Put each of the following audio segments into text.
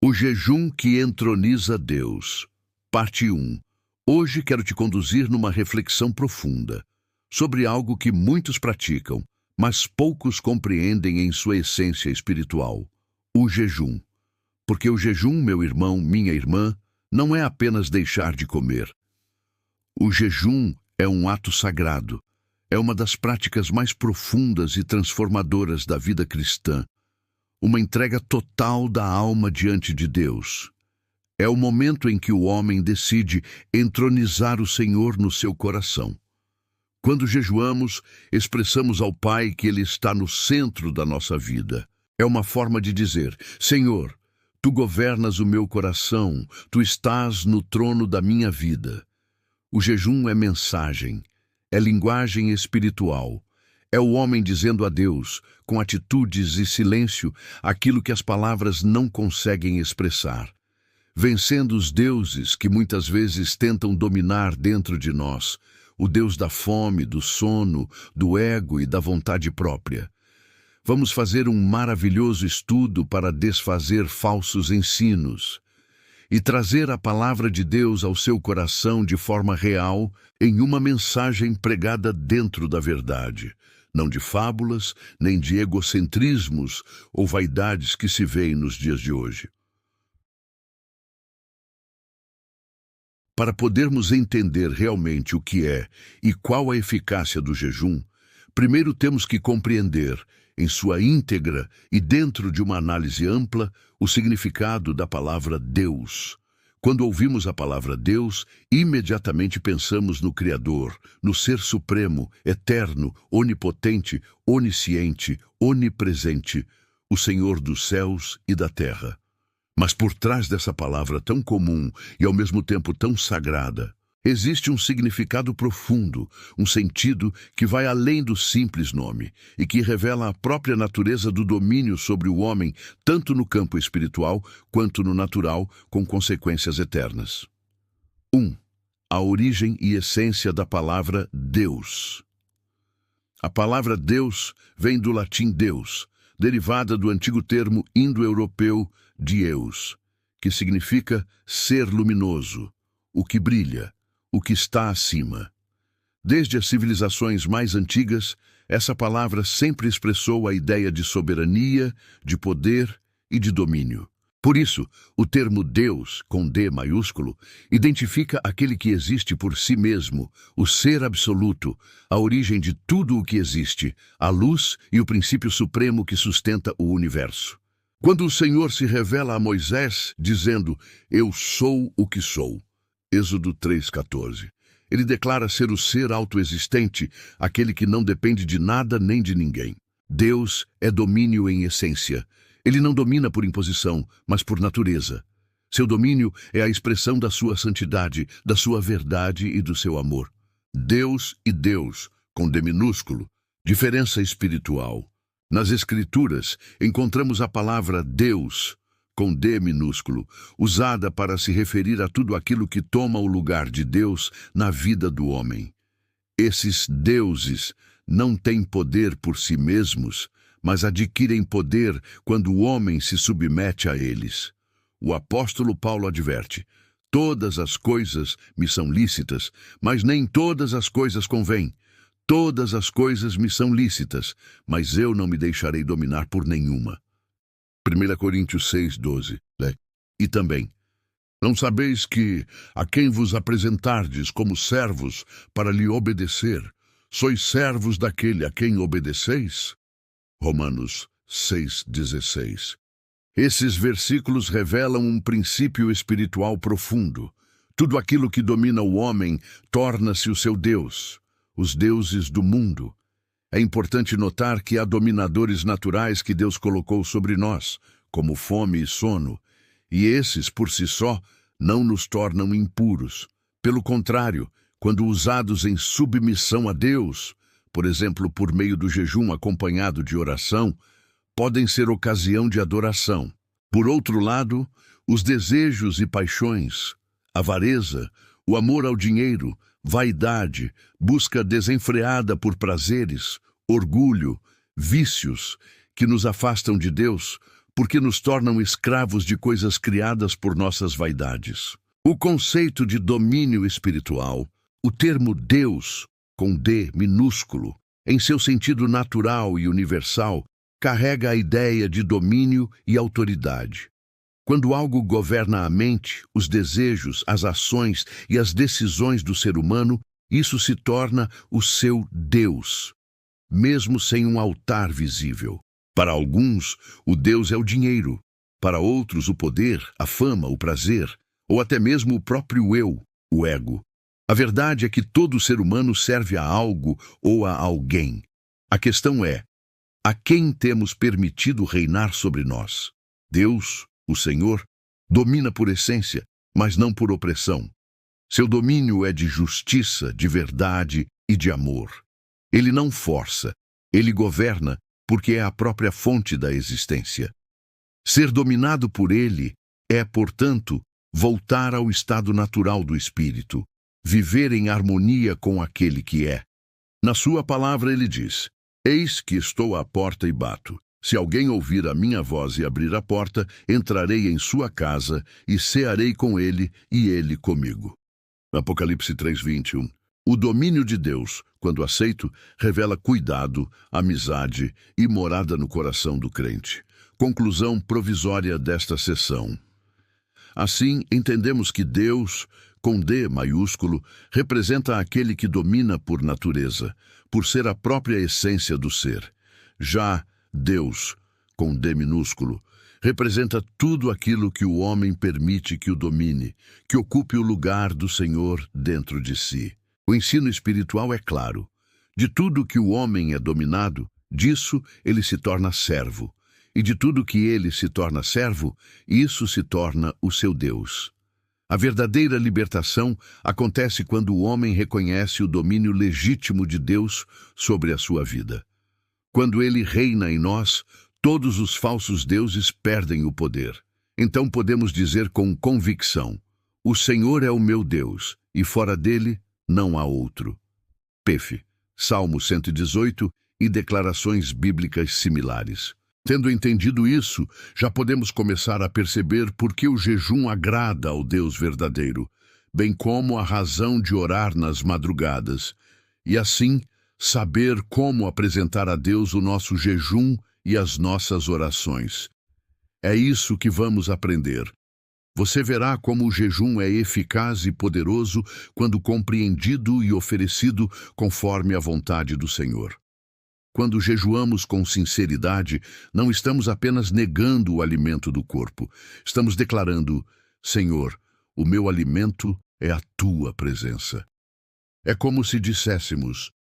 O jejum que entroniza Deus. Parte 1. Hoje quero te conduzir numa reflexão profunda sobre algo que muitos praticam, mas poucos compreendem em sua essência espiritual: o jejum. Porque o jejum, meu irmão, minha irmã, não é apenas deixar de comer. O jejum é um ato sagrado. É uma das práticas mais profundas e transformadoras da vida cristã. Uma entrega total da alma diante de Deus. É o momento em que o homem decide entronizar o Senhor no seu coração. Quando jejuamos, expressamos ao Pai que Ele está no centro da nossa vida. É uma forma de dizer: Senhor, Tu governas o meu coração, Tu estás no trono da minha vida. O jejum é mensagem, é linguagem espiritual. É o homem dizendo a Deus, com atitudes e silêncio, aquilo que as palavras não conseguem expressar. Vencendo os deuses que muitas vezes tentam dominar dentro de nós, o Deus da fome, do sono, do ego e da vontade própria. Vamos fazer um maravilhoso estudo para desfazer falsos ensinos e trazer a palavra de Deus ao seu coração de forma real, em uma mensagem pregada dentro da verdade, não de fábulas, nem de egocentrismos ou vaidades que se veem nos dias de hoje. Para podermos entender realmente o que é e qual a eficácia do jejum, primeiro temos que compreender, em sua íntegra e dentro de uma análise ampla, o significado da palavra Deus. Quando ouvimos a palavra Deus, imediatamente pensamos no Criador, no Ser Supremo, Eterno, Onipotente, Onisciente, Onipresente, o Senhor dos céus e da terra. Mas por trás dessa palavra tão comum e ao mesmo tempo tão sagrada, existe um significado profundo, um sentido que vai além do simples nome e que revela a própria natureza do domínio sobre o homem, tanto no campo espiritual quanto no natural, com consequências eternas. 1. A origem e essência da palavra Deus. A palavra Deus vem do latim Deus, derivada do antigo termo indo-europeu Deus, que significa ser luminoso, o que brilha, o que está acima. Desde as civilizações mais antigas, essa palavra sempre expressou a ideia de soberania, de poder e de domínio. Por isso, o termo Deus, com D maiúsculo, identifica aquele que existe por si mesmo, o ser absoluto, a origem de tudo o que existe, a luz e o princípio supremo que sustenta o universo. Quando o Senhor se revela a Moisés, dizendo: Eu sou o que sou, Êxodo 3,14. Ele declara ser o ser autoexistente, aquele que não depende de nada nem de ninguém. Deus é domínio em essência. Ele não domina por imposição, mas por natureza. Seu domínio é a expressão da sua santidade, da sua verdade e do seu amor. Deus e Deus, com D minúsculo, diferença espiritual. Nas Escrituras, encontramos a palavra Deus, com D minúsculo, usada para se referir a tudo aquilo que toma o lugar de Deus na vida do homem. Esses deuses não têm poder por si mesmos, mas adquirem poder quando o homem se submete a eles. O apóstolo Paulo adverte: todas as coisas me são lícitas, mas nem todas as coisas convêm. Todas as coisas me são lícitas, mas eu não me deixarei dominar por nenhuma. 1 Coríntios 6,12. E também: não sabeis que, a quem vos apresentardes como servos para lhe obedecer, sois servos daquele a quem obedeceis? Romanos 6,16. Esses versículos revelam um princípio espiritual profundo. Tudo aquilo que domina o homem torna-se o seu Deus, os deuses do mundo. É importante notar que há dominadores naturais que Deus colocou sobre nós, como fome e sono, e esses, por si só, não nos tornam impuros. Pelo contrário, quando usados em submissão a Deus, por exemplo, por meio do jejum acompanhado de oração, podem ser ocasião de adoração. Por outro lado, os desejos e paixões, avareza, o amor ao dinheiro, vaidade, busca desenfreada por prazeres, orgulho, vícios que nos afastam de Deus, porque nos tornam escravos de coisas criadas por nossas vaidades. O conceito de domínio espiritual, o termo Deus, com D minúsculo, em seu sentido natural e universal, carrega a ideia de domínio e autoridade. Quando algo governa a mente, os desejos, as ações e as decisões do ser humano, isso se torna o seu Deus, mesmo sem um altar visível. Para alguns, o Deus é o dinheiro. Para outros, o poder, a fama, o prazer, ou até mesmo o próprio eu, o ego. A verdade é que todo ser humano serve a algo ou a alguém. A questão é, a quem temos permitido reinar sobre nós? Deus, o Senhor, domina por essência, mas não por opressão. Seu domínio é de justiça, de verdade e de amor. Ele não força, ele governa porque é a própria fonte da existência. Ser dominado por ele é, portanto, voltar ao estado natural do espírito, viver em harmonia com aquele que é. Na sua palavra ele diz: Eis que estou à porta e bato. Se alguém ouvir a minha voz e abrir a porta, entrarei em sua casa e cearei com ele e ele comigo. Apocalipse 3:21. O domínio de Deus, quando aceito, revela cuidado, amizade e morada no coração do crente. Conclusão provisória desta sessão. Assim, entendemos que Deus, com D maiúsculo, representa aquele que domina por natureza, por ser a própria essência do ser. Já Deus, com D minúsculo, representa tudo aquilo que o homem permite que o domine, que ocupe o lugar do Senhor dentro de si. O ensino espiritual é claro. De tudo que o homem é dominado, disso ele se torna servo. E de tudo que ele se torna servo, isso se torna o seu Deus. A verdadeira libertação acontece quando o homem reconhece o domínio legítimo de Deus sobre a sua vida. Quando ele reina em nós, todos os falsos deuses perdem o poder. Então podemos dizer com convicção: o Senhor é o meu Deus, e fora dele não há outro. Pef, Salmo 118 e declarações bíblicas similares. Tendo entendido isso, já podemos começar a perceber por que o jejum agrada ao Deus verdadeiro, bem como a razão de orar nas madrugadas, e assim saber como apresentar a Deus o nosso jejum e as nossas orações. É isso que vamos aprender. Você verá como o jejum é eficaz e poderoso quando compreendido e oferecido conforme a vontade do Senhor. Quando jejuamos com sinceridade, não estamos apenas negando o alimento do corpo. Estamos declarando: Senhor, o meu alimento é a tua presença. É como se disséssemos: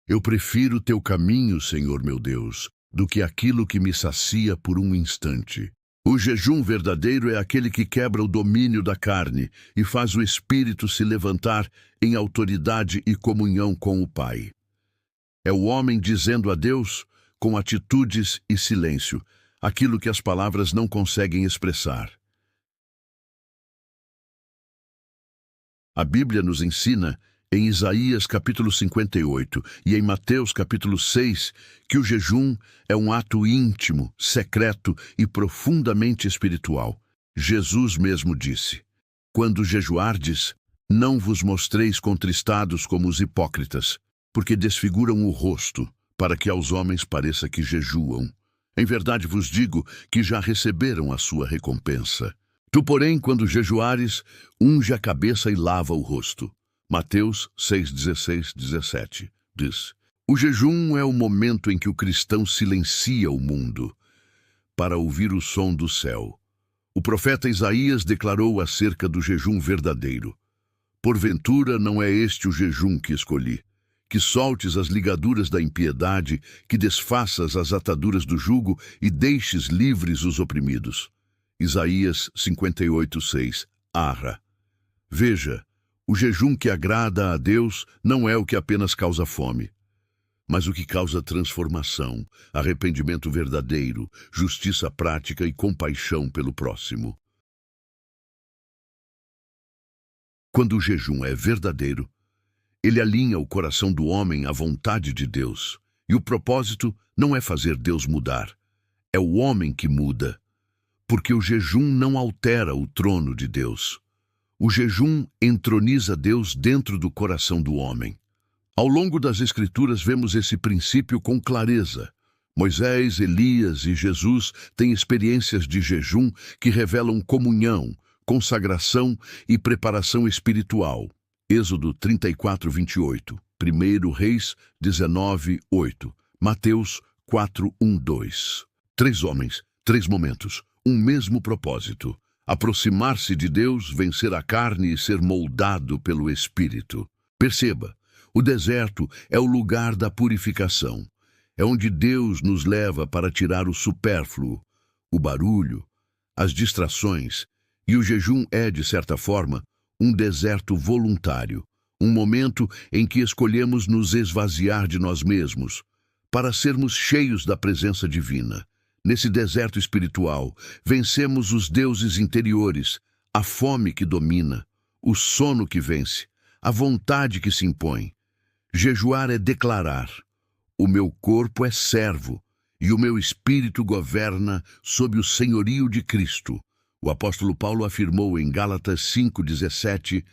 eu prefiro teu caminho, Senhor meu Deus, do que aquilo que me sacia por um instante. O jejum verdadeiro é aquele que quebra o domínio da carne e faz o espírito se levantar em autoridade e comunhão com o Pai. É o homem dizendo a Deus, com atitudes e silêncio, aquilo que as palavras não conseguem expressar. A Bíblia nos ensina, em Isaías capítulo 58 e em Mateus capítulo 6, que o jejum é um ato íntimo, secreto e profundamente espiritual. Jesus mesmo disse: quando jejuardes, não vos mostreis contristados como os hipócritas, porque desfiguram o rosto, para que aos homens pareça que jejuam. Em verdade vos digo que já receberam a sua recompensa. Tu, porém, quando jejuares, unge a cabeça e lava o rosto. Mateus 6:16-17 diz: o jejum é o momento em que o cristão silencia o mundo para ouvir o som do céu. O profeta Isaías declarou acerca do jejum verdadeiro: porventura não é este o jejum que escolhi, que soltes as ligaduras da impiedade, que desfaças as ataduras do jugo e deixes livres os oprimidos. Isaías 58:6. Arra. Veja, o jejum que agrada a Deus não é o que apenas causa fome, mas o que causa transformação, arrependimento verdadeiro, justiça prática e compaixão pelo próximo. Quando o jejum é verdadeiro, ele alinha o coração do homem à vontade de Deus, e o propósito não é fazer Deus mudar, é o homem que muda. Porque o jejum não altera o trono de Deus. O jejum entroniza Deus dentro do coração do homem. Ao longo das Escrituras vemos esse princípio com clareza. Moisés, Elias e Jesus têm experiências de jejum que revelam comunhão, consagração e preparação espiritual. Êxodo 34, 28, 1 Reis 19, 8, Mateus 4, 1, 2. 3 homens, 3 momentos, um mesmo propósito. Aproximar-se de Deus, vencer a carne e ser moldado pelo Espírito. Perceba, o deserto é o lugar da purificação. É onde Deus nos leva para tirar o supérfluo, o barulho, as distrações. E o jejum é, de certa forma, um deserto voluntário, um momento em que escolhemos nos esvaziar de nós mesmos, para sermos cheios da presença divina. Nesse deserto espiritual, vencemos os deuses interiores, a fome que domina, o sono que vence, a vontade que se impõe. Jejuar é declarar: o meu corpo é servo e o meu espírito governa sob o senhorio de Cristo. O apóstolo Paulo afirmou em Gálatas 5,17: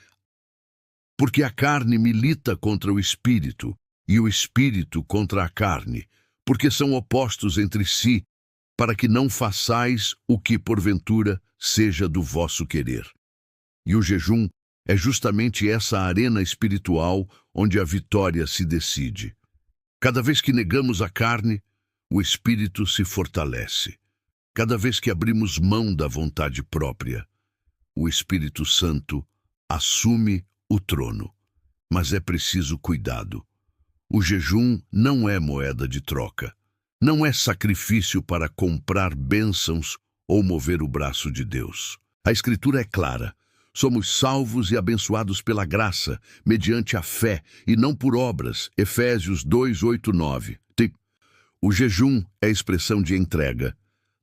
porque a carne milita contra o espírito e o espírito contra a carne, porque são opostos entre si, para que não façais o que porventura seja do vosso querer. E o jejum é justamente essa arena espiritual onde a vitória se decide. Cada vez que negamos a carne, o espírito se fortalece. Cada vez que abrimos mão da vontade própria, o Espírito Santo assume o trono. Mas é preciso cuidado. O jejum não é moeda de troca. Não é sacrifício para comprar bênçãos ou mover o braço de Deus. A Escritura é clara. Somos salvos e abençoados pela graça, mediante a fé, e não por obras. Efésios 2, 8, 9. O jejum é expressão de entrega,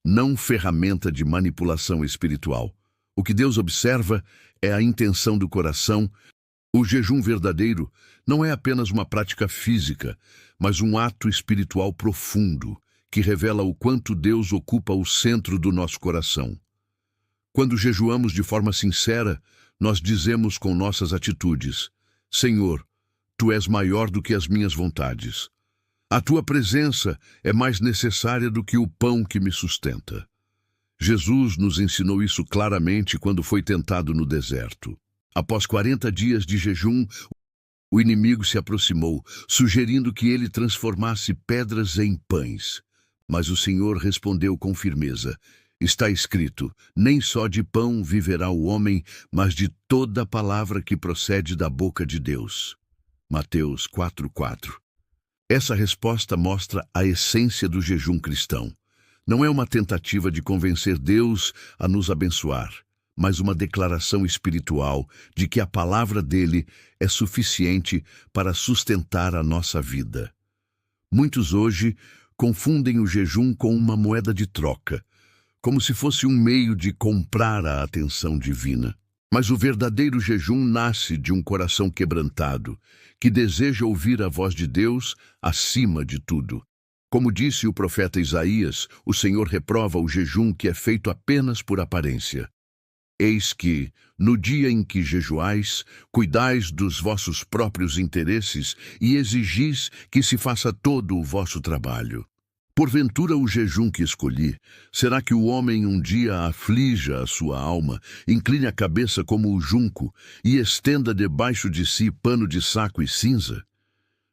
não ferramenta de manipulação espiritual. O que Deus observa é a intenção do coração. O jejum verdadeiro não é apenas uma prática física, mas um ato espiritual profundo, que revela o quanto Deus ocupa o centro do nosso coração. Quando jejuamos de forma sincera, nós dizemos com nossas atitudes: Senhor, Tu és maior do que as minhas vontades. A Tua presença é mais necessária do que o pão que me sustenta. Jesus nos ensinou isso claramente quando foi tentado no deserto. Após 40 dias de jejum, o inimigo se aproximou, sugerindo que ele transformasse pedras em pães. Mas o Senhor respondeu com firmeza: está escrito, nem só de pão viverá o homem, mas de toda palavra que procede da boca de Deus. Mateus 4:4. Essa resposta mostra a essência do jejum cristão. Não é uma tentativa de convencer Deus a nos abençoar, mas uma declaração espiritual de que a palavra dele é suficiente para sustentar a nossa vida. Muitos hoje confundem o jejum com uma moeda de troca, como se fosse um meio de comprar a atenção divina. Mas o verdadeiro jejum nasce de um coração quebrantado, que deseja ouvir a voz de Deus acima de tudo. Como disse o profeta Isaías, o Senhor reprova o jejum que é feito apenas por aparência. Eis que, no dia em que jejuais, cuidais dos vossos próprios interesses e exigis que se faça todo o vosso trabalho. Porventura o jejum que escolhi, será que o homem um dia aflija a sua alma, incline a cabeça como o junco e estenda debaixo de si pano de saco e cinza?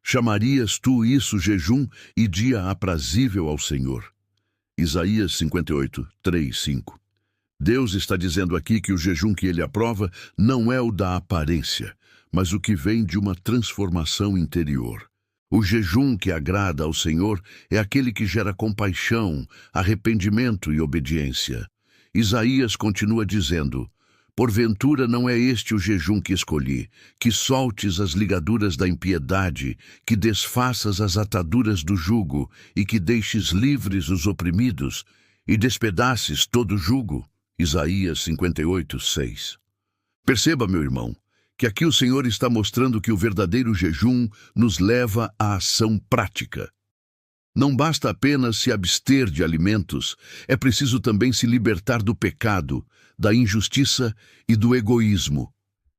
Chamarias tu isso jejum e dia aprazível ao Senhor? Isaías 58, 3, 5. Deus está dizendo aqui que o jejum que ele aprova não é o da aparência, mas o que vem de uma transformação interior. O jejum que agrada ao Senhor é aquele que gera compaixão, arrependimento e obediência. Isaías continua dizendo: porventura não é este o jejum que escolhi, que soltes as ligaduras da impiedade, que desfaças as ataduras do jugo e que deixes livres os oprimidos e despedaces todo o jugo. Isaías 58, 6. Perceba, meu irmão, que aqui o Senhor está mostrando que o verdadeiro jejum nos leva à ação prática. Não basta apenas se abster de alimentos, é preciso também se libertar do pecado, da injustiça e do egoísmo.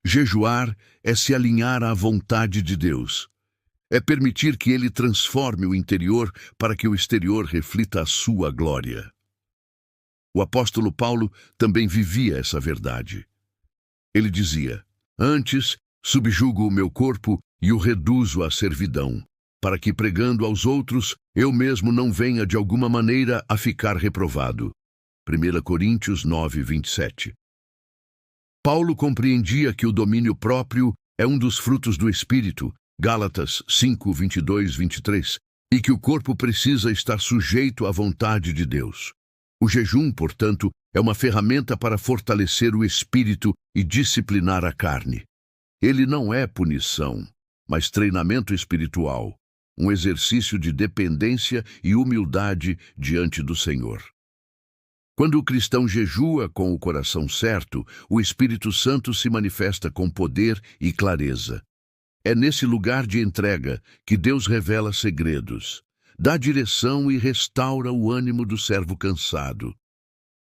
Jejuar é se alinhar à vontade de Deus. É permitir que Ele transforme o interior para que o exterior reflita a sua glória. O apóstolo Paulo também vivia essa verdade. Ele dizia: "Antes, subjugo o meu corpo e o reduzo à servidão, para que, pregando aos outros, eu mesmo não venha de alguma maneira a ficar reprovado." 1 Coríntios 9, 27. Paulo compreendia que o domínio próprio é um dos frutos do Espírito, Gálatas 5, 22, 23, e que o corpo precisa estar sujeito à vontade de Deus. O jejum, portanto, é uma ferramenta para fortalecer o espírito e disciplinar a carne. Ele não é punição, mas treinamento espiritual, um exercício de dependência e humildade diante do Senhor. Quando o cristão jejua com o coração certo, o Espírito Santo se manifesta com poder e clareza. É nesse lugar de entrega que Deus revela segredos, dá direção e restaura o ânimo do servo cansado.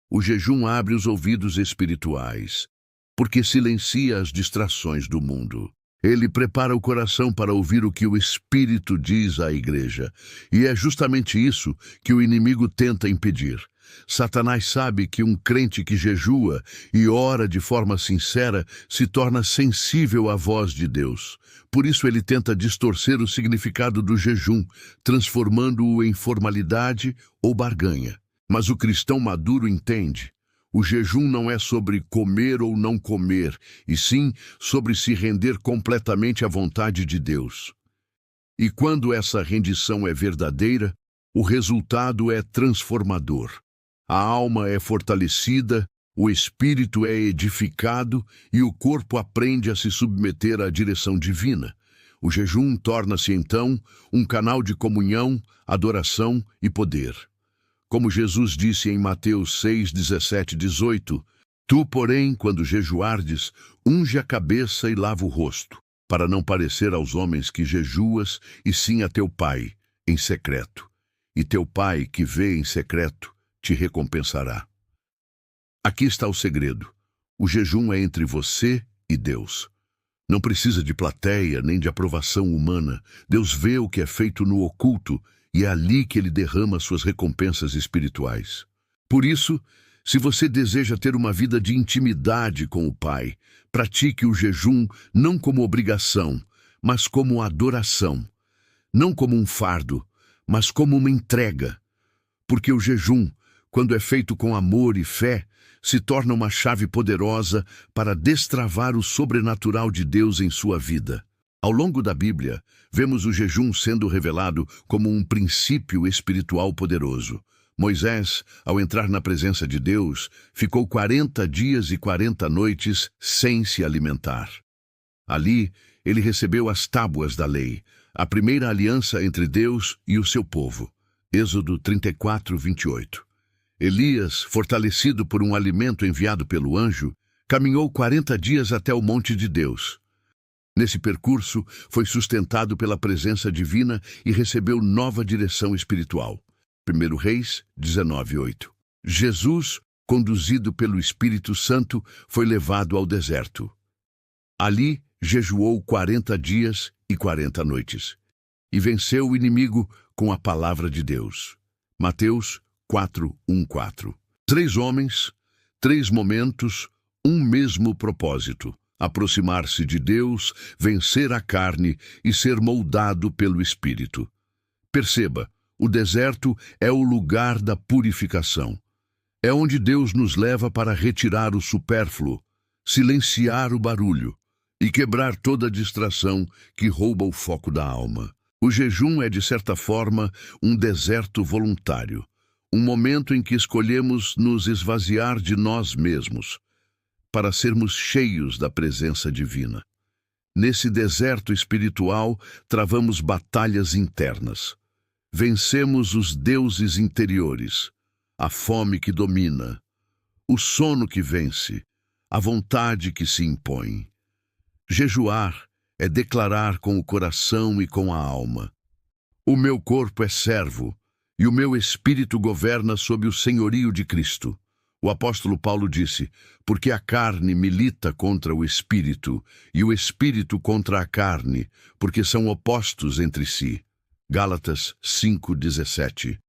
O jejum abre os ouvidos espirituais, porque silencia as distrações do mundo. Ele prepara o coração para ouvir o que o Espírito diz à igreja, e é justamente isso que o inimigo tenta impedir. Satanás sabe que um crente que jejua e ora de forma sincera se torna sensível à voz de Deus. Por isso ele tenta distorcer o significado do jejum, transformando-o em formalidade ou barganha. Mas o cristão maduro entende: o jejum não é sobre comer ou não comer, e sim sobre se render completamente à vontade de Deus. E quando essa rendição é verdadeira, o resultado é transformador. A alma é fortalecida, o espírito é edificado e o corpo aprende a se submeter à direção divina. O jejum torna-se, então, um canal de comunhão, adoração e poder. Como Jesus disse em Mateus 6, 17, 18, "Tu, porém, quando jejuardes, unge a cabeça e lava o rosto, para não parecer aos homens que jejuas, e sim a teu Pai, em secreto. E teu Pai, que vê em secreto, te recompensará." Aqui está o segredo. O jejum é entre você e Deus. Não precisa de plateia nem de aprovação humana. Deus vê o que é feito no oculto e é ali que Ele derrama suas recompensas espirituais. Por isso, se você deseja ter uma vida de intimidade com o Pai, pratique o jejum não como obrigação, mas como adoração. Não como um fardo, mas como uma entrega. Porque o jejum, quando é feito com amor e fé, se torna uma chave poderosa para destravar o sobrenatural de Deus em sua vida. Ao longo da Bíblia, vemos o jejum sendo revelado como um princípio espiritual poderoso. Moisés, ao entrar na presença de Deus, ficou 40 dias e 40 noites sem se alimentar. Ali, ele recebeu as tábuas da lei, a primeira aliança entre Deus e o seu povo. Êxodo 34, 28. Elias, fortalecido por um alimento enviado pelo anjo, caminhou 40 dias até o monte de Deus. Nesse percurso, foi sustentado pela presença divina e recebeu nova direção espiritual. 1 Reis 19, 8. Jesus, conduzido pelo Espírito Santo, foi levado ao deserto. Ali, jejuou 40 dias e 40 noites. E venceu o inimigo com a palavra de Deus. Mateus 4, 1, 4. 3 homens, 3 momentos, um mesmo propósito: aproximar-se de Deus, vencer a carne e ser moldado pelo Espírito. Perceba, o deserto é o lugar da purificação. É onde Deus nos leva para retirar o supérfluo, silenciar o barulho e quebrar toda distração que rouba o foco da alma. O jejum é, de certa forma, um deserto voluntário. Um momento em que escolhemos nos esvaziar de nós mesmos, para sermos cheios da presença divina. Nesse deserto espiritual, travamos batalhas internas. Vencemos os deuses interiores, a fome que domina, o sono que vence, a vontade que se impõe. Jejuar é declarar com o coração e com a alma: o meu corpo é servo, e o meu espírito governa sob o senhorio de Cristo. O apóstolo Paulo disse, porque a carne milita contra o espírito, e o espírito contra a carne, porque são opostos entre si. Gálatas 5:17.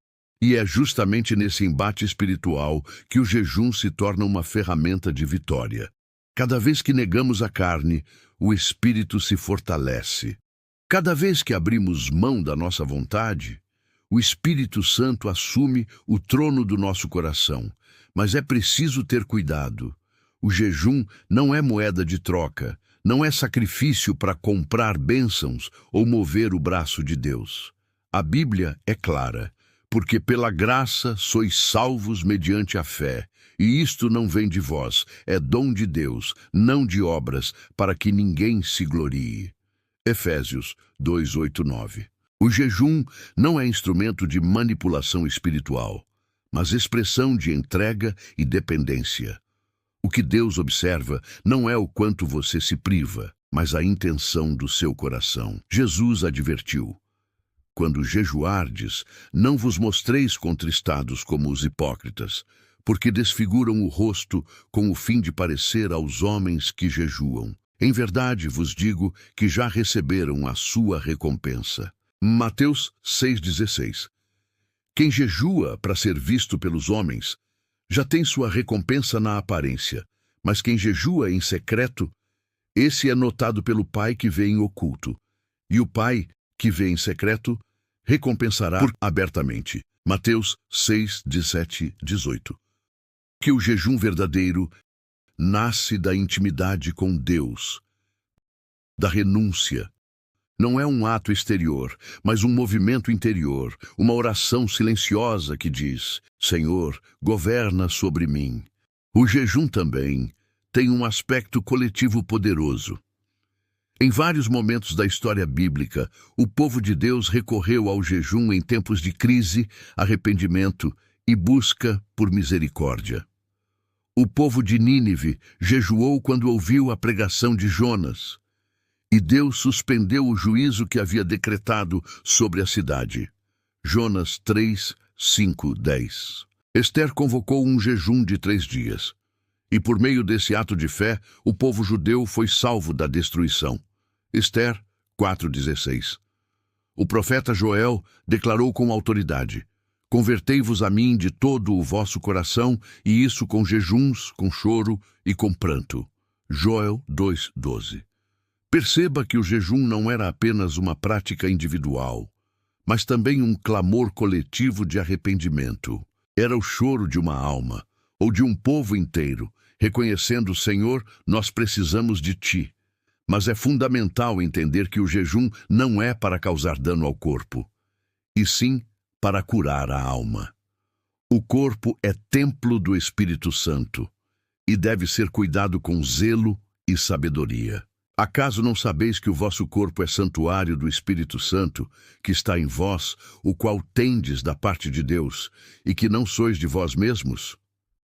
E é justamente nesse embate espiritual que o jejum se torna uma ferramenta de vitória. Cada vez que negamos a carne, o espírito se fortalece. Cada vez que abrimos mão da nossa vontade, o Espírito Santo assume o trono do nosso coração. Mas é preciso ter cuidado. O jejum não é moeda de troca, não é sacrifício para comprar bênçãos ou mover o braço de Deus. A Bíblia é clara, porque pela graça sois salvos mediante a fé, e isto não vem de vós, é dom de Deus, não de obras, para que ninguém se glorie. Efésios 2:8-9. O jejum não é instrumento de manipulação espiritual, mas expressão de entrega e dependência. O que Deus observa não é o quanto você se priva, mas a intenção do seu coração. Jesus advertiu, quando jejuardes, não vos mostreis contristados como os hipócritas, porque desfiguram o rosto com o fim de parecer aos homens que jejuam. Em verdade vos digo que já receberam a sua recompensa. Mateus 6,16. Quem jejua para ser visto pelos homens, já tem sua recompensa na aparência, mas quem jejua em secreto, esse é notado pelo Pai que vê em oculto. E o Pai, que vê em secreto, recompensará abertamente. Mateus 6:17-18. Que o jejum verdadeiro nasce da intimidade com Deus, da renúncia. Não é um ato exterior, mas um movimento interior, uma oração silenciosa que diz, Senhor, governa sobre mim. O jejum também tem um aspecto coletivo poderoso. Em vários momentos da história bíblica, o povo de Deus recorreu ao jejum em tempos de crise, arrependimento e busca por misericórdia. O povo de Nínive jejuou quando ouviu a pregação de Jonas, e Deus suspendeu o juízo que havia decretado sobre a cidade. Jonas 3:5-10. Esther convocou um jejum de 3 dias, e por meio desse ato de fé, o povo judeu foi salvo da destruição. Esther 4:16. O profeta Joel declarou com autoridade, convertei-vos a mim de todo o vosso coração, e isso com jejuns, com choro e com pranto. Joel 2:12. Perceba que o jejum não era apenas uma prática individual, mas também um clamor coletivo de arrependimento. Era o choro de uma alma, ou de um povo inteiro, reconhecendo, Senhor, nós precisamos de Ti. Mas é fundamental entender que o jejum não é para causar dano ao corpo, e sim para curar a alma. O corpo é templo do Espírito Santo e deve ser cuidado com zelo e sabedoria. Acaso não sabeis que o vosso corpo é santuário do Espírito Santo, que está em vós, o qual tendes da parte de Deus, e que não sois de vós mesmos?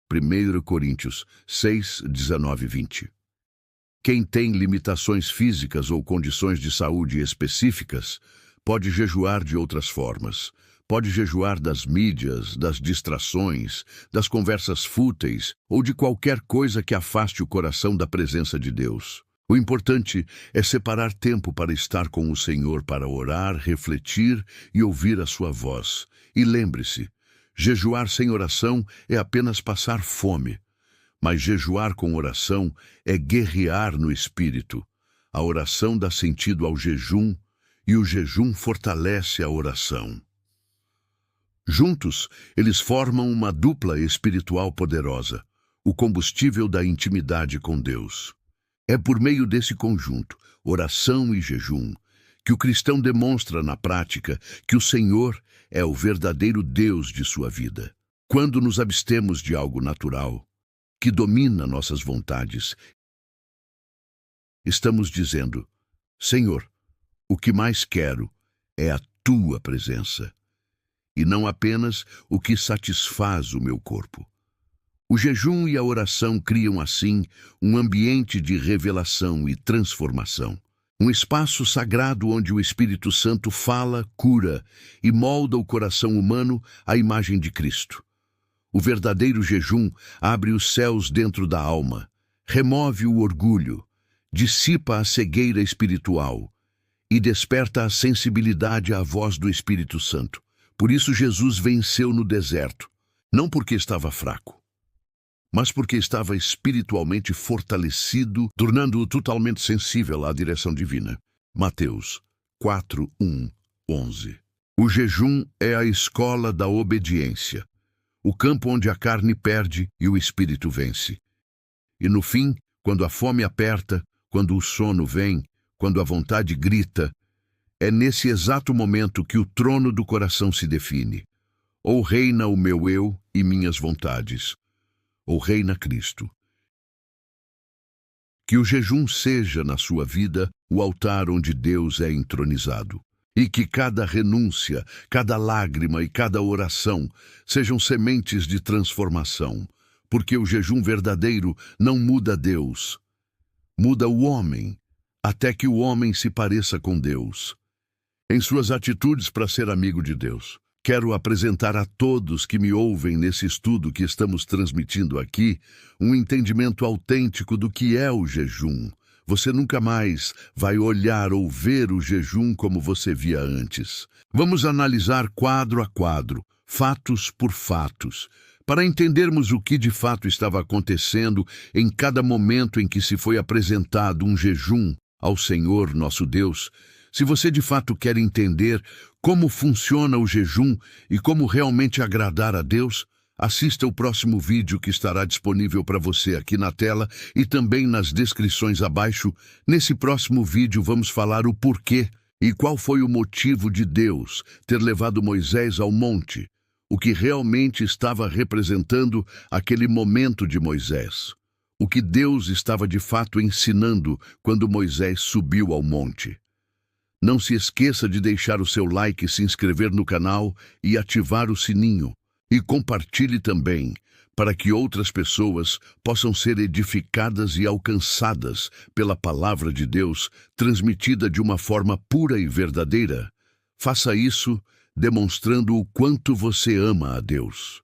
1 Coríntios 6:19-20. Quem tem limitações físicas ou condições de saúde específicas, pode jejuar de outras formas. Pode jejuar das mídias, das distrações, das conversas fúteis ou de qualquer coisa que afaste o coração da presença de Deus. O importante é separar tempo para estar com o Senhor, para orar, refletir e ouvir a sua voz. E lembre-se, jejuar sem oração é apenas passar fome, mas jejuar com oração é guerrear no espírito. A oração dá sentido ao jejum e o jejum fortalece a oração. Juntos, eles formam uma dupla espiritual poderosa, o combustível da intimidade com Deus. É por meio desse conjunto, oração e jejum, que o cristão demonstra na prática que o Senhor é o verdadeiro Deus de sua vida. Quando nos abstemos de algo natural, que domina nossas vontades, estamos dizendo, Senhor, o que mais quero é a Tua presença, e não apenas o que satisfaz o meu corpo. O jejum e a oração criam, assim, um ambiente de revelação e transformação. Um espaço sagrado onde o Espírito Santo fala, cura e molda o coração humano à imagem de Cristo. O verdadeiro jejum abre os céus dentro da alma, remove o orgulho, dissipa a cegueira espiritual e desperta a sensibilidade à voz do Espírito Santo. Por isso Jesus venceu no deserto, não porque estava fraco, mas porque estava espiritualmente fortalecido, tornando-o totalmente sensível à direção divina. Mateus 4, 1, 11. O jejum é a escola da obediência, o campo onde a carne perde e o espírito vence. E no fim, quando a fome aperta, quando o sono vem, quando a vontade grita, é nesse exato momento que o trono do coração se define. Ou reina o meu eu e minhas vontades, ou reina Cristo. Que o jejum seja, na sua vida, o altar onde Deus é entronizado. E que cada renúncia, cada lágrima e cada oração sejam sementes de transformação, porque o jejum verdadeiro não muda Deus, muda o homem, até que o homem se pareça com Deus. Em suas atitudes para ser amigo de Deus. Quero apresentar a todos que me ouvem nesse estudo que estamos transmitindo aqui um entendimento autêntico do que é o jejum. Você nunca mais vai olhar ou ver o jejum como você via antes. Vamos analisar quadro a quadro, fatos por fatos, para entendermos o que de fato estava acontecendo em cada momento em que se foi apresentado um jejum ao Senhor nosso Deus. Se você de fato quer entender como funciona o jejum e como realmente agradar a Deus, assista o próximo vídeo que estará disponível para você aqui na tela e também nas descrições abaixo. Nesse próximo vídeo vamos falar o porquê e qual foi o motivo de Deus ter levado Moisés ao monte, o que realmente estava representando aquele momento de Moisés, o que Deus estava de fato ensinando quando Moisés subiu ao monte. Não se esqueça de deixar o seu like, se inscrever no canal e ativar o sininho. E compartilhe também, para que outras pessoas possam ser edificadas e alcançadas pela palavra de Deus, transmitida de uma forma pura e verdadeira. Faça isso demonstrando o quanto você ama a Deus.